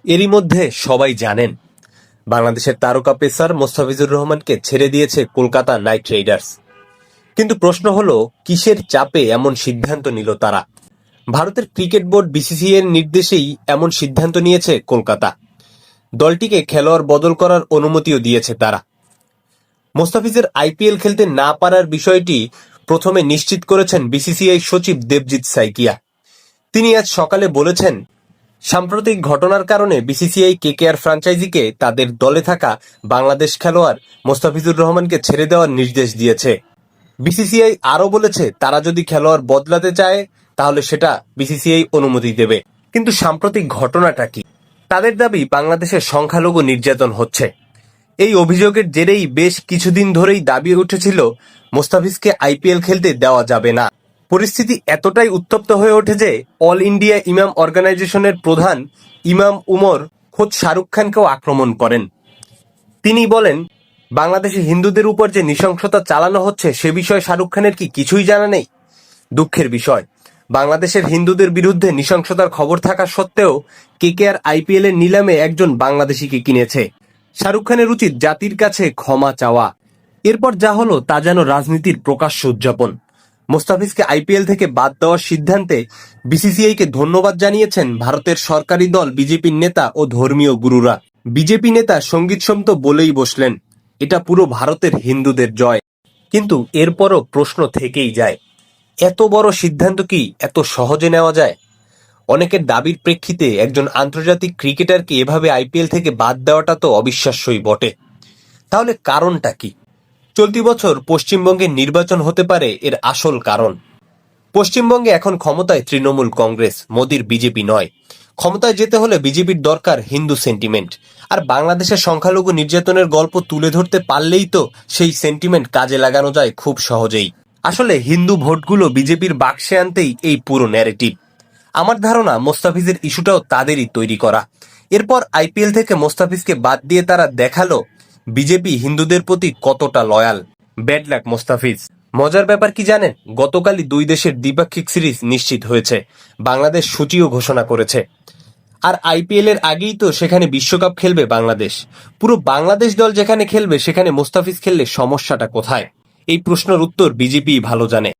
এরই মধ্যে সবাই জানেন বাংলাদেশের তারকা পেসার মোস্তাফিজুর রহমানকে ছেড়ে দিয়েছে কলকাতা নাইট রাইডার্স। কিন্তু প্রশ্ন হলো, কিসের চাপে এমন সিদ্ধান্ত নিল তারা? ভারতের ক্রিকেট বোর্ড বিসিসিআই এর নির্দেশেই এমন সিদ্ধান্ত নিয়েছে কলকাতা। দলটিকে খেলোয়াড় বদল করার অনুমতিও দিয়েছে তারা। মোস্তাফিজের আইপিএল খেলতে না পারার বিষয়টি প্রথমে নিশ্চিত করেছেন বিসিসিআই সচিব দেবজিৎ সাইকিয়া। তিনি আজ সকালে বলেছেন, সাম্প্রতিক ঘটনার কারণে বিসিসিআই কেকেআর ফ্র্যাঞ্চাইজিকে তাদের দলে থাকা বাংলাদেশ খেলোয়াড় মোস্তাফিজুর রহমানকে ছেড়ে দেওয়ার নির্দেশ দিয়েছে। বিসিসিআই আরও বলেছে, তারা যদি খেলোয়াড় বদলাতে চায় তাহলে সেটা বিসিসিআই অনুমতি দেবে। কিন্তু সাম্প্রতিক ঘটনাটা কি? তাদের দাবি, বাংলাদেশের সংখ্যালঘু নির্যাতন হচ্ছে। এই অভিযোগের জেরেই বেশ কিছুদিন ধরেই দাবি উঠেছিল মোস্তাফিজকে আইপিএল খেলতে দেওয়া যাবে না। পরিস্থিতি এতটাই উত্তপ্ত হয়ে ওঠে যে অল ইন্ডিয়া ইমাম অর্গানাইজেশনের প্রধান ইমাম উমর খোদ শাহরুখ খানকেও আক্রমণ করেন। তিনি বলেন, বাংলাদেশে হিন্দুদের উপর যে নৃশংসতা চালানো হচ্ছে সে বিষয়ে শাহরুখ খানের কি কিছুই জানা নেই? দুঃখের বিষয়, বাংলাদেশের হিন্দুদের বিরুদ্ধে নৃশংসতার খবর থাকা সত্ত্বেও কেকেআর আইপিএল এর নিলামে একজন বাংলাদেশিকে কিনেছে। শাহরুখ খানের উচিত জাতির কাছে ক্ষমা চাওয়া। এরপর যা হলো তা যেন রাজনীতির প্রকাশ্য উদযাপন। মোস্তাফিজকে আইপিএল থেকে বাদ দেওয়ার সিদ্ধান্তে বিসিসিআইকে ধন্যবাদ জানিয়েছেন ভারতের সরকারি দল বিজেপির নেতা ও ধর্মীয় গুরুরা। বিজেপি নেতা সঙ্গীত সোম তো বলেই বসলেন, এটা পুরো ভারতের হিন্দুদের জয়। কিন্তু এরপরও প্রশ্ন থেকেই যায়, এত বড় সিদ্ধান্ত কি এত সহজে নেওয়া যায়? অনেকের দাবির প্রেক্ষিতে একজন আন্তর্জাতিক ক্রিকেটারকে এভাবে আইপিএল থেকে বাদ দেওয়াটা তো অবিশ্বাস্যই বটে। তাহলে কারণটা কি? চলতি বছর পশ্চিমবঙ্গে নির্বাচন হতে পারে এর আসল কারণ। পশ্চিমবঙ্গে এখন ক্ষমতায় তৃণমূল কংগ্রেস, মোদির বিজেপি নয়। ক্ষমতায় যেতে হলে বিজেপির দরকার হিন্দু সেন্টিমেন্ট। আর বাংলাদেশের সংখ্যালঘু নির্যাতনের গল্প তুলে ধরতে পারলেই তো সেই সেন্টিমেন্ট কাজে লাগানো যায় খুব সহজেই। আসলে হিন্দু ভোটগুলো বিজেপির বাক্সে আনতেই এই পুরো ন্যারেটিভ। আমার ধারণা মোস্তাফিজের ইস্যুটাও তাদেরই তৈরি করা। এরপর আইপিএল থেকে মোস্তাফিজকে বাদ দিয়ে তারা দেখালো বিজেপি হিন্দুদের প্রতি কতটা লয়াল। Bad luck Mustafiz. মজার ব্যাপার কি জানেন? গতকালই দুই দেশের দ্বিপাক্ষিক সিরিজ নিশ্চিত হয়েছে, বাংলাদেশ সূচিও ঘোষণা করেছে। আর আইপিএল এর আগেই তো সেখানে বিশ্বকাপ খেলবে বাংলাদেশ। পুরো বাংলাদেশ দল যেখানে খেলবে সেখানে মোস্তাফিজ খেললে সমস্যাটা কোথায়? এই প্রশ্নের উত্তর বিজেপি ভালো জানে।